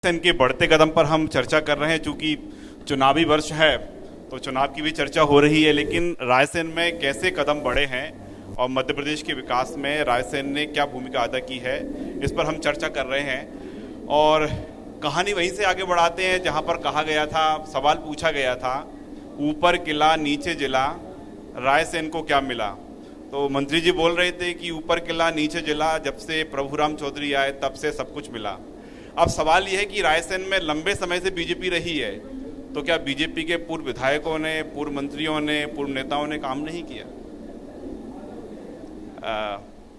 इनके बढ़ते कदम पर हम चर्चा कर रहे हैं। चूंकि चुनावी वर्ष है तो चुनाव की भी चर्चा हो रही है, लेकिन रायसेन में कैसे कदम बढ़े हैं और मध्य प्रदेश के विकास में रायसेन ने क्या भूमिका अदा की है, इस पर हम चर्चा कर रहे हैं। और कहानी वहीं से आगे बढ़ाते हैं जहां पर कहा गया था, सवाल पूछा गया था, ऊपर किला नीचे जिला, रायसेन को क्या मिला। तो मंत्री जी बोल रहे थे कि ऊपर किला नीचे जिला, जब से प्रभुराम चौधरी आए तब से सब कुछ मिला। अब सवाल यह है कि रायसेन में लंबे समय से बीजेपी रही है, तो क्या बीजेपी के पूर्व विधायकों ने, पूर्व मंत्रियों ने, पूर्व नेताओं ने काम नहीं किया?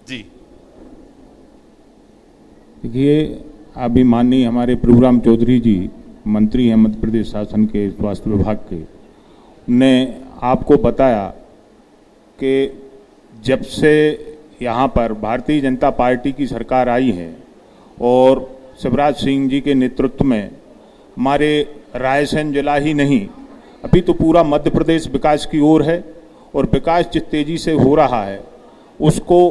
जी देखिए, अभी माननीय हमारे प्रभुराम चौधरी जी मंत्री हैं मध्य प्रदेश शासन के स्वास्थ्य विभाग के, ने आपको बताया कि जब से यहाँ पर भारतीय जनता पार्टी की सरकार आई है और शिवराज सिंह जी के नेतृत्व में हमारे रायसेन जिला ही नहीं, अभी तो पूरा मध्य प्रदेश विकास की ओर है। और विकास जिस तेजी से हो रहा है उसको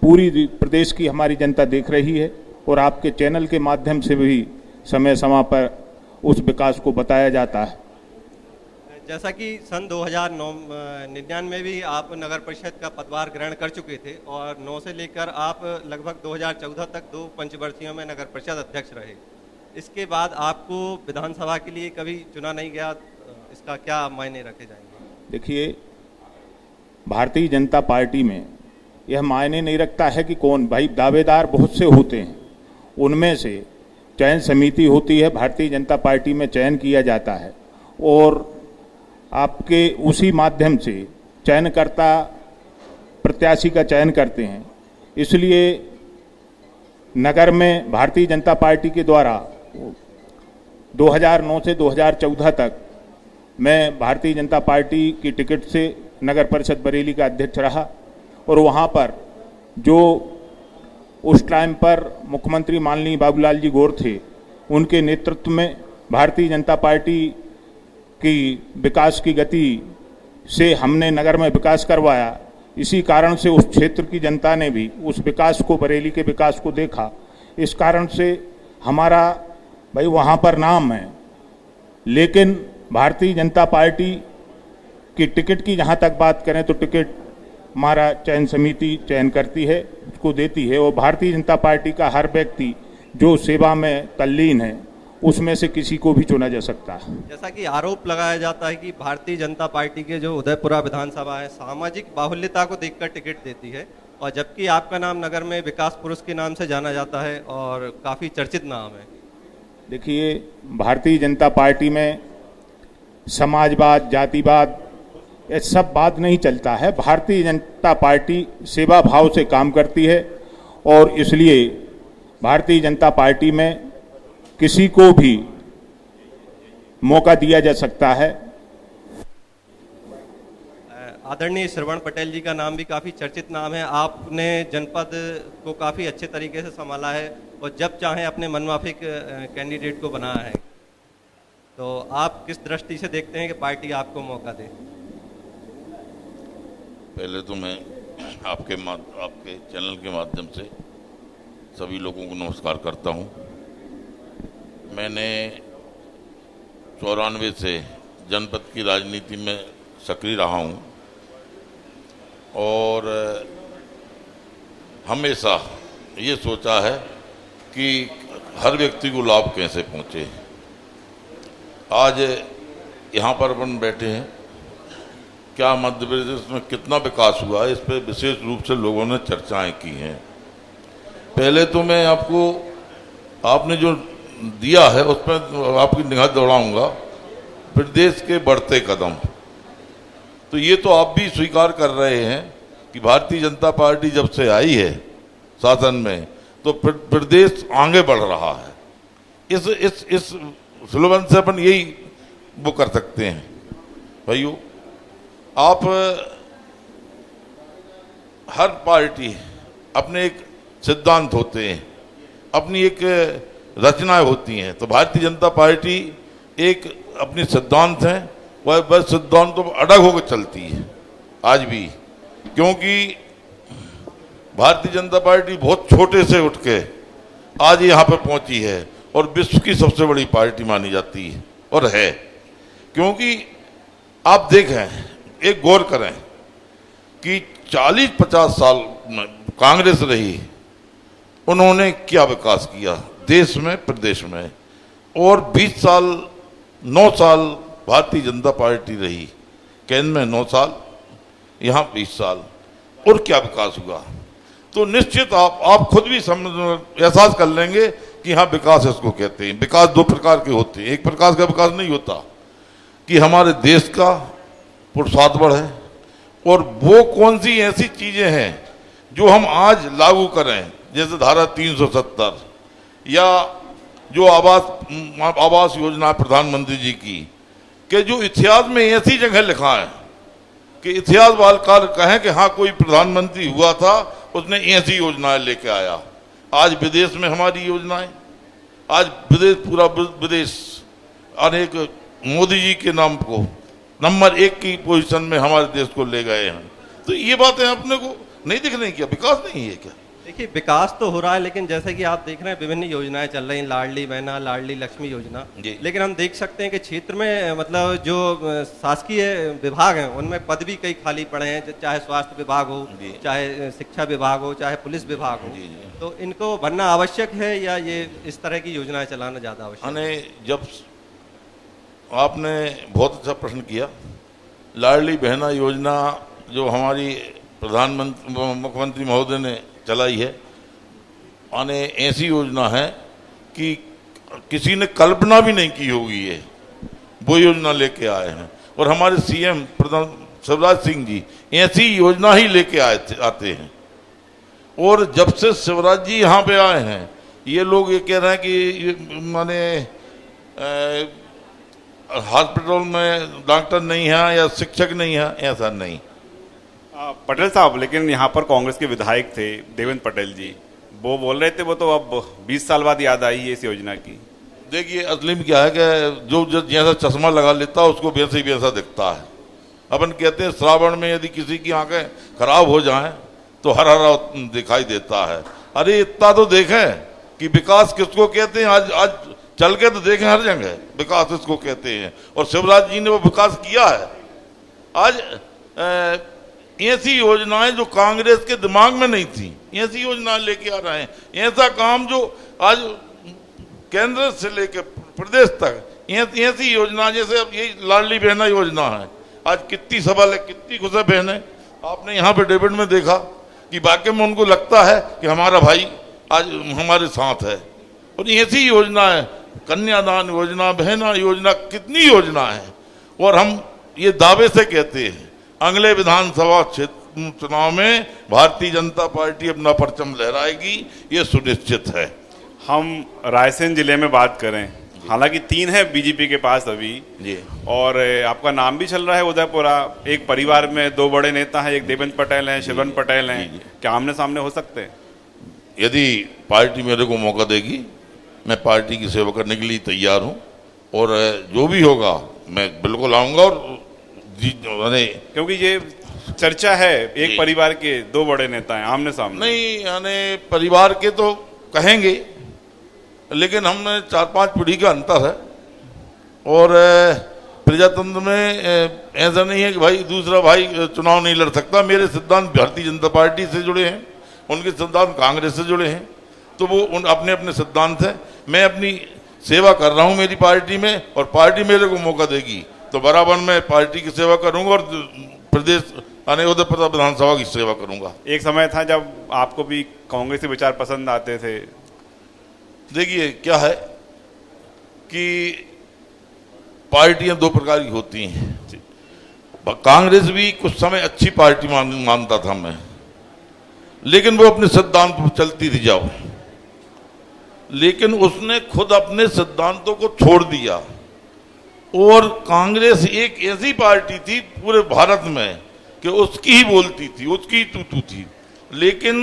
पूरी प्रदेश की हमारी जनता देख रही है और आपके चैनल के माध्यम से भी समय समय पर उस विकास को बताया जाता है। जैसा कि सन 2099 में भी आप नगर परिषद का पदभार ग्रहण कर चुके थे और 9 से लेकर आप लगभग 2014 तक 2 पंचवर्षीयों में नगर परिषद अध्यक्ष रहे। इसके बाद आपको विधानसभा के लिए कभी चुना नहीं गया, इसका क्या मायने रखे जाएंगे? देखिए, भारतीय जनता पार्टी में यह मायने नहीं रखता है कि कौन, भाई दावेदार बहुत से होते हैं, उनमें से चयन समिति होती है, भारतीय जनता पार्टी में चयन किया जाता है और आपके उसी माध्यम से चयनकर्ता प्रत्याशी का चयन करते हैं। इसलिए नगर में भारतीय जनता पार्टी के द्वारा 2009 से 2014 तक मैं भारतीय जनता पार्टी की टिकट से नगर परिषद बरेली का अध्यक्ष रहा और वहाँ पर जो उस टाइम पर मुख्यमंत्री माननीय बाबूलाल जी गौर थे, उनके नेतृत्व में भारतीय जनता पार्टी की विकास की गति से हमने नगर में विकास करवाया। इसी कारण से उस क्षेत्र की जनता ने भी उस विकास को, बरेली के विकास को देखा। इस कारण से हमारा भाई वहाँ पर नाम है। लेकिन भारतीय जनता पार्टी की टिकट की जहाँ तक बात करें तो टिकट हमारा चयन समिति चयन करती है, उसको देती है और भारतीय जनता पार्टी का हर व्यक्ति जो सेवा में तल्लीन है उसमें से किसी को भी चुना जा सकता है। जैसा कि आरोप लगाया जाता है कि भारतीय जनता पार्टी के जो उदयपुरा विधानसभा है, सामाजिक बाहुल्यता को देखकर टिकट देती है, और जबकि आपका नाम नगर में विकास पुरुष के नाम से जाना जाता है और काफ़ी चर्चित नाम है। देखिए, भारतीय जनता पार्टी में समाजवाद, जातिवाद, ये सब बात नहीं चलता है। भारतीय जनता पार्टी सेवा भाव से काम करती है और इसलिए भारतीय जनता पार्टी में किसी को भी मौका दिया जा सकता है। आदरणीय श्रवण पटेल जी का नाम भी काफ़ी चर्चित नाम है। आपने जनपद को काफ़ी अच्छे तरीके से संभाला है और जब चाहे अपने मनमाफिक कैंडिडेट को बनाया है, तो आप किस दृष्टि से देखते हैं कि पार्टी आपको मौका दे? पहले तो मैं आपके चैनल के माध्यम से सभी लोगों को नमस्कार करता हूं। मैंने 94 से जनपद की राजनीति में सक्रिय रहा हूं और हमेशा ये सोचा है कि हर व्यक्ति को लाभ कैसे पहुंचे। आज यहाँ पर अपन बैठे हैं, क्या मध्य प्रदेश में कितना विकास हुआ है, इस पर विशेष रूप से लोगों ने चर्चाएं की हैं। पहले तो मैं आपने जो दिया है उस पर आपकी निगाह दौड़ाऊंगा, प्रदेश के बढ़ते कदम। तो ये तो आप भी स्वीकार कर रहे हैं कि भारतीय जनता पार्टी जब से आई है शासन में तो प्रदेश आगे बढ़ रहा है। इस स्लोगन से अपन यही वो कर सकते हैं। भाइयों, आप हर पार्टी अपने एक सिद्धांत होते हैं, अपनी एक रचनाएं होती हैं। तो भारतीय जनता पार्टी एक अपनी सिद्धांत है, वह सिद्धांतों पर अड़ग होकर चलती है आज भी, क्योंकि भारतीय जनता पार्टी बहुत छोटे से उठ के आज यहाँ पर पहुंची है और विश्व की सबसे बड़ी पार्टी मानी जाती है और है। क्योंकि आप देखें, एक गौर करें कि 40-50 साल में कांग्रेस रही, उन्होंने क्या विकास किया देश में, प्रदेश में, और 20 साल 9 साल भारतीय जनता पार्टी रही, केंद्र में 9 साल, यहाँ 20 साल, और क्या विकास हुआ। तो निश्चित आप खुद भी एहसास कर लेंगे कि हाँ, विकास इसको कहते हैं। विकास दो प्रकार के होते हैं। एक प्रकार का विकास नहीं होता कि हमारे देश का पुरुषार्थ बढ़े, और वो कौन सी ऐसी चीजें हैं जो हम आज लागू करें, जैसे धारा 370 या जो आवास योजना प्रधानमंत्री जी की, कि जो इतिहास में ऐसी जगह लिखा है कि इतिहास वालकार कहें कि हाँ, कोई प्रधानमंत्री हुआ था, उसने ऐसी योजनाएं लेके आया। आज विदेश में हमारी योजनाएं, आज विदेश, पूरा विदेश अनेक मोदी जी के नाम को नंबर 1 की पोजीशन में हमारे देश को ले गए हैं। तो ये बातें अपने को नहीं दिख रही, क्या विकास नहीं है क्या? देखिए, विकास तो हो रहा है, लेकिन जैसे कि आप देख रहे हैं विभिन्न योजनाएं चल रही हैं, लाडली बहना, लाडली लक्ष्मी योजना, लेकिन हम देख सकते हैं कि क्षेत्र में मतलब जो शासकीय विभाग हैं उनमें पद भी कई खाली पड़े हैं, चाहे स्वास्थ्य विभाग हो, चाहे शिक्षा विभाग हो, चाहे पुलिस विभाग हो। तो इनको भरना आवश्यक है या ये इस तरह की योजनाएं चलाना ज्यादा आवश्यक है? जब आपने बहुत अच्छा प्रश्न किया, लाडली बहना योजना जो हमारी प्रधानमंत्री मुख्यमंत्री महोदय ने चलाई है, माने ऐसी योजना है कि किसी ने कल्पना भी नहीं की होगी, ये वो योजना लेके आए हैं। और हमारे सीएम प्रधान शिवराज सिंह जी ऐसी योजना ही लेके आते हैं। और जब से शिवराज जी यहाँ पे आए हैं, ये लोग ये कह रहे हैं कि माने हॉस्पिटल में डॉक्टर नहीं है या शिक्षक नहीं है, ऐसा नहीं। पटेल साहब, लेकिन यहाँ पर कांग्रेस के विधायक थे देवेंद्र पटेल जी, वो बोल रहे थे वो तो अब 20 साल बाद याद आई है इस योजना की। देखिए, असली में क्या है कि जो जैसा चश्मा लगा लेता है उसको वैसे ही वैसा दिखता है। अपन कहते हैं श्रावण में यदि किसी की आंखें खराब हो जाएं तो हरा हरा दिखाई देता है। अरे इतना तो देखें कि विकास किसको कहते हैं। आज चल के तो देखें, हर जगह विकास इसको कहते हैं, और शिवराज जी ने वो विकास किया है। आज ऐसी योजनाएं जो कांग्रेस के दिमाग में नहीं थी, ऐसी योजनाएं लेके आ रहे हैं। ऐसा काम जो आज केंद्र से लेकर प्रदेश तक ऐसी योजना, जैसे अब यही लाडली बहना योजना है, आज कितनी सबल है, कितनी खुश है बहनें। आपने यहाँ पे डेबिट में देखा कि वाकई में उनको लगता है कि हमारा भाई आज हमारे साथ है। और ऐसी योजना है, कन्यादान योजना, बहना योजना, कितनी योजना है। और हम ये दावे से कहते हैं अगले विधानसभा क्षेत्र चुनाव में भारतीय जनता पार्टी अपना परचम लहराएगी, ये सुनिश्चित है। हम रायसेन जिले में बात करें, हालांकि 3 है बीजेपी के पास अभी जी, और आपका नाम भी चल रहा है उदयपुरा। एक परिवार में 2 बड़े नेता हैं, एक देवेंद्र पटेल हैं, शिवन पटेल हैं, क्या आमने सामने हो सकते हैं? यदि पार्टी मेरे को मौका देगी, मैं पार्टी की सेवा करने के लिए तैयार हूँ, और जो भी होगा मैं बिल्कुल आऊँगा। और क्योंकि ये चर्चा है, एक परिवार के 2 बड़े नेता हैं आमने सामने। नहीं, यानी परिवार के तो कहेंगे, लेकिन हमने 4-5 पीढ़ी का अंतर है। और प्रजातंत्र में ऐसा नहीं है कि भाई दूसरा भाई चुनाव नहीं लड़ सकता। मेरे सिद्धांत भारतीय जनता पार्टी से जुड़े हैं, उनके सिद्धांत कांग्रेस से जुड़े हैं, तो वो अपने अपने सिद्धांत हैं। मैं अपनी सेवा कर रहा हूँ मेरी पार्टी में, और पार्टी मेरे को मौका देगी तो बराबर मैं पार्टी की सेवा करूंगा और प्रदेश उदयपुर विधानसभा की सेवा करूंगा। एक समय था जब आपको भी कांग्रेस के विचार पसंद आते थे। देखिए, क्या है कि पार्टियां 2 प्रकार की होती हैं। कांग्रेस भी कुछ समय अच्छी पार्टी मानता था मैं, लेकिन वो अपने सिद्धांत पर चलती थी जाओ, लेकिन उसने खुद अपने सिद्धांतों को छोड़ दिया। और कांग्रेस एक ऐसी पार्टी थी पूरे भारत में कि उसकी ही बोलती थी, उसकी ही तू थी। लेकिन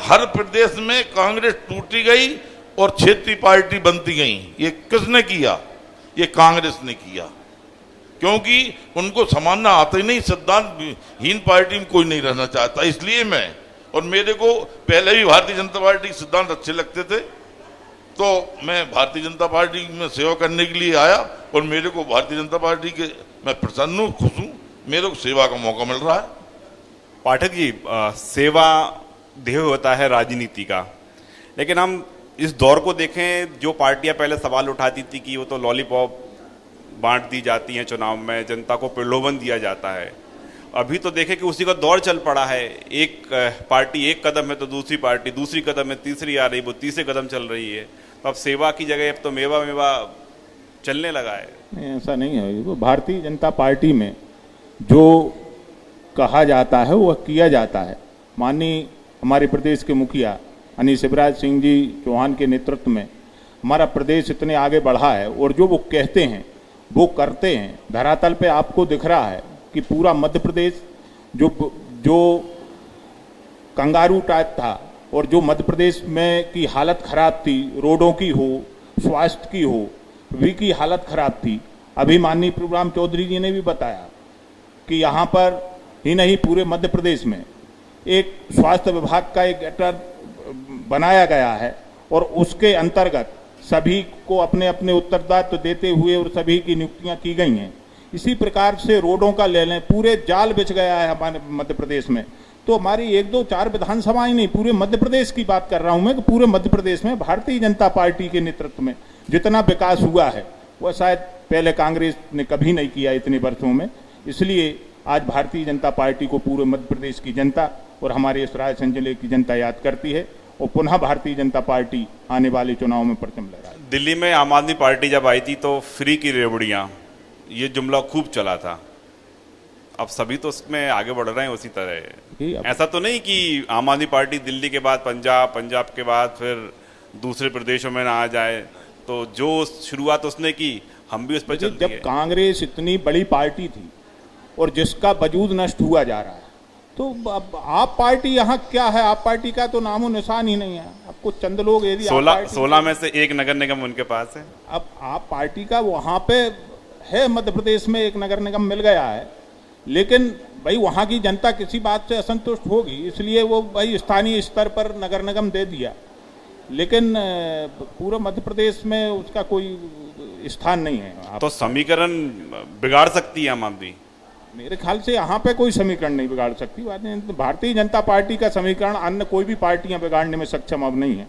हर प्रदेश में कांग्रेस टूटी गई और क्षेत्रीय पार्टी बनती गई। ये किसने किया? ये कांग्रेस ने किया, क्योंकि उनको समानना आता ही नहीं। सिद्धांतहीन पार्टी में कोई नहीं रहना चाहता। इसलिए मैं, और मेरे को पहले भी भारतीय जनता पार्टी के सिद्धांत अच्छे लगते थे, तो मैं भारतीय जनता पार्टी में सेवा करने के लिए आया और मेरे को भारतीय जनता पार्टी के मैं प्रसन्न हूँ, खुश हूँ, मेरे को सेवा का मौका मिल रहा है। पाठक जी, सेवा ध्येय होता है राजनीति का, लेकिन हम इस दौर को देखें, जो पार्टियां पहले सवाल उठाती थी कि वो तो लॉलीपॉप बांट दी जाती हैं चुनाव में, जनता को प्रलोभन दिया जाता है, अभी तो देखें कि उसी का दौर चल पड़ा है। एक पार्टी एक कदम है तो दूसरी पार्टी दूसरी कदम है, तीसरी आ रही, वो तीसरे कदम चल रही है। तो अब सेवा की जगह अब तो मेवा मेवा चलने लगा है। नहीं, ऐसा नहीं है। वो भारतीय जनता पार्टी में जो कहा जाता है वह किया जाता है। माननीय हमारे प्रदेश के मुखिया यानी शिवराज सिंह जी चौहान के नेतृत्व में हमारा प्रदेश इतने आगे बढ़ा है और जो वो कहते हैं वो करते हैं। धरातल पे आपको दिख रहा है कि पूरा मध्य प्रदेश जो कंगारू टाइप था और जो मध्य प्रदेश में की हालत खराब थी, रोडों की हो, स्वास्थ्य की हो, वी की हालत खराब थी। अभी माननीय प्रभुराम चौधरी जी ने भी बताया कि यहाँ पर ही नहीं पूरे मध्य प्रदेश में एक स्वास्थ्य विभाग का एक गेटर बनाया गया है और उसके अंतर्गत सभी को अपने अपने उत्तरदायित्व देते हुए और सभी की नियुक्तियां की गई हैं। इसी प्रकार से रोडों का ले लें, पूरे जाल बिछ गया है हमारे मध्य प्रदेश में। तो हमारी 1, 2, 4 विधानसभाएं नहीं, पूरे मध्य प्रदेश की बात कर रहा हूं मैं कि पूरे मध्य प्रदेश में भारतीय जनता पार्टी के नेतृत्व में जितना विकास हुआ है वह शायद पहले कांग्रेस ने कभी नहीं किया इतने वर्षों में। इसलिए आज भारतीय जनता पार्टी को पूरे मध्य प्रदेश की जनता और हमारे इस रायसेन जिले की जनता याद करती है और पुनः भारतीय जनता पार्टी आने वाले चुनाव में परचम लहराए। दिल्ली में आम आदमी पार्टी जब आई थी तो फ्री की रेवड़ियां, ये जुमला खूब चला था। अब सभी तो उसमें आगे बढ़ रहे हैं उसी तरह। ऐसा तो नहीं कि आम आदमी पार्टी दिल्ली के बाद पंजाब, पंजाब के बाद फिर दूसरे प्रदेशों में ना आ जाए। तो जो शुरुआत उसने की हम भी उस पर चलते हैं। जब कांग्रेस इतनी बड़ी पार्टी थी और जिसका वजूद नष्ट हुआ जा रहा है, तो अब आप पार्टी यहाँ क्या है? आप पार्टी का तो नामो निशान ही नहीं है। आपको चंद लोग यदि 16 में से एक नगर निगम उनके पास है। अब आप पार्टी का वहाँ पे है, मध्य प्रदेश में एक नगर निगम मिल गया है, लेकिन भाई वहाँ की जनता किसी बात से असंतुष्ट होगी, इसलिए वो भाई स्थानीय स्तर पर नगर निगम दे दिया, लेकिन पूरे मध्य प्रदेश में उसका कोई स्थान नहीं है। तो समीकरण बिगाड़ सकती है आम आदमी? मेरे ख्याल से यहाँ पे कोई समीकरण नहीं बिगाड़ सकती। भारतीय जनता पार्टी का समीकरण अन्य कोई भी पार्टियां बिगाड़ने में सक्षम अब नहीं है।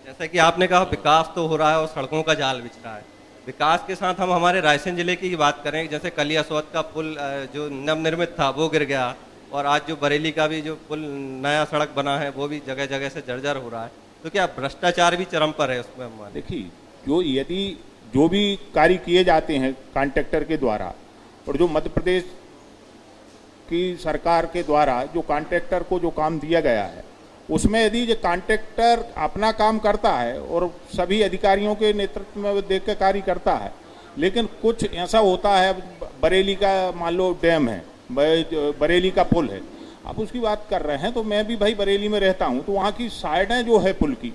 जैसा कि आपने कहा विकास तो हो रहा है और सड़कों का जाल बिछ रहा है। विकास के साथ हम हमारे रायसेन जिले की बात करें, जैसे कलिया सोत का पुल जो नवनिर्मित था वो गिर गया और आज जो बरेली का भी जो पुल नया सड़क बना है वो भी जगह जगह से जर्जर हो रहा है। तो क्या भ्रष्टाचार भी चरम पर है उसमें? हमारे देखिए, जो भी कार्य किए जाते हैं कॉन्ट्रैक्टर के द्वारा और जो मध्य प्रदेश की सरकार के द्वारा जो कॉन्ट्रैक्टर को जो काम दिया गया है, उसमें यदि जो कॉन्ट्रैक्टर अपना काम करता है और सभी अधिकारियों के नेतृत्व में देख के कार्य करता है, लेकिन कुछ ऐसा होता है, बरेली का मान लो डैम है, बरेली का पुल है, आप उसकी बात कर रहे हैं, तो मैं भी भाई बरेली में रहता हूं, तो वहाँ की साइडें जो है पुल की,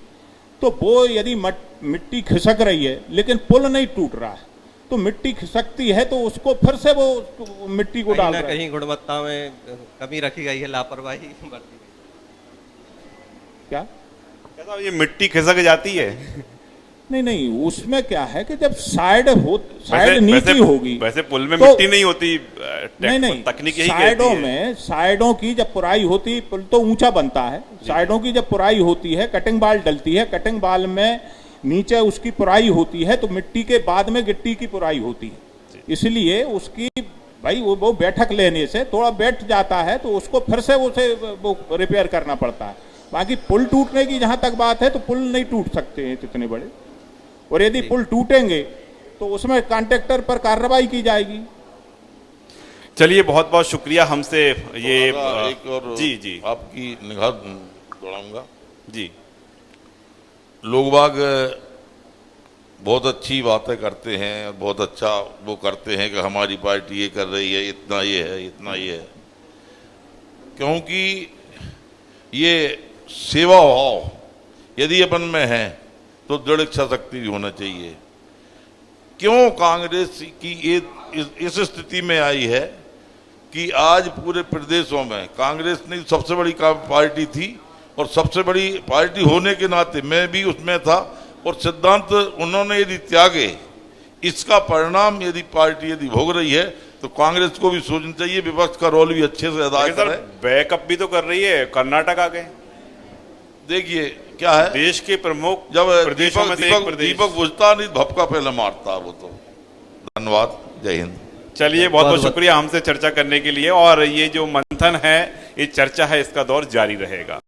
तो वो यदि मिट्टी खिसक रही है लेकिन पुल नहीं टूट रहा है, तो मिट्टी खिसकती है तो उसको फिर से वो मिट्टी को डाल रहा है। कहीं गुणवत्ता में कमी रखी गई है, लापरवाही बरती गई। क्या ये मिट्टी खिसक जाती है? नहीं, उसमें क्या है कि जब साइड नीची होगी, वैसे पुल में तो मिट्टी नहीं होती। नहीं, तकनीक यही साइडों कहती है। में साइडों की जब पुराई होती, पुल तो ऊंचा बनता है, साइडों की जब पुराई होती है, कटिंग बाल डलती है, कटिंग बाल में नीचे उसकी पुराई होती है, तो मिट्टी के बाद में गिट्टी की पुराई होती है। इसलिए उसकी भाई वो बैठक लेने से थोड़ा बैठ जाता है, तो उसको फिर से वो रिपेयर करना पड़ता है। बाकी पुल टूटने की जहां तक बात है, तो पुल नहीं टूट सकते हैं इतने बड़े, और यदि पुल टूटेंगे तो उसमें कॉन्ट्रैक्टर पर कार्रवाई की जाएगी। चलिए, बहुत बहुत शुक्रिया हमसे ये एक और जी आपकी निगाह दौड़ाऊंगा जी। लोग बाग बहुत अच्छी बातें करते हैं और बहुत अच्छा वो करते हैं कि हमारी पार्टी ये कर रही है, इतना ये है, इतना ये है, क्योंकि ये सेवा भाव यदि अपन में है तो दृढ़ इच्छा शक्ति भी होना चाहिए। क्यों कांग्रेस की इस स्थिति में आई है कि आज पूरे प्रदेशों में कांग्रेस ने सबसे बड़ी पार्टी थी और सबसे बड़ी पार्टी होने के नाते मैं भी उसमें था, और सिद्धांत उन्होंने यदि त्यागे, इसका परिणाम यदि पार्टी यदि भोग रही है तो कांग्रेस को भी सोचना चाहिए, विपक्ष का रोल भी अच्छे से अदा करे। बैकअप भी तो कर रही है, कर्नाटक आ गए। देखिए क्या है, देश के प्रमुख जब प्रदेशों में से एक प्रदेश। दीपक बुझता नहीं, भपका पहले मारता वो तो। धन्यवाद, जय हिंद। चलिए, बहुत बहुत शुक्रिया हमसे चर्चा करने के लिए, और ये जो मंथन है, ये चर्चा है, इसका दौर जारी रहेगा।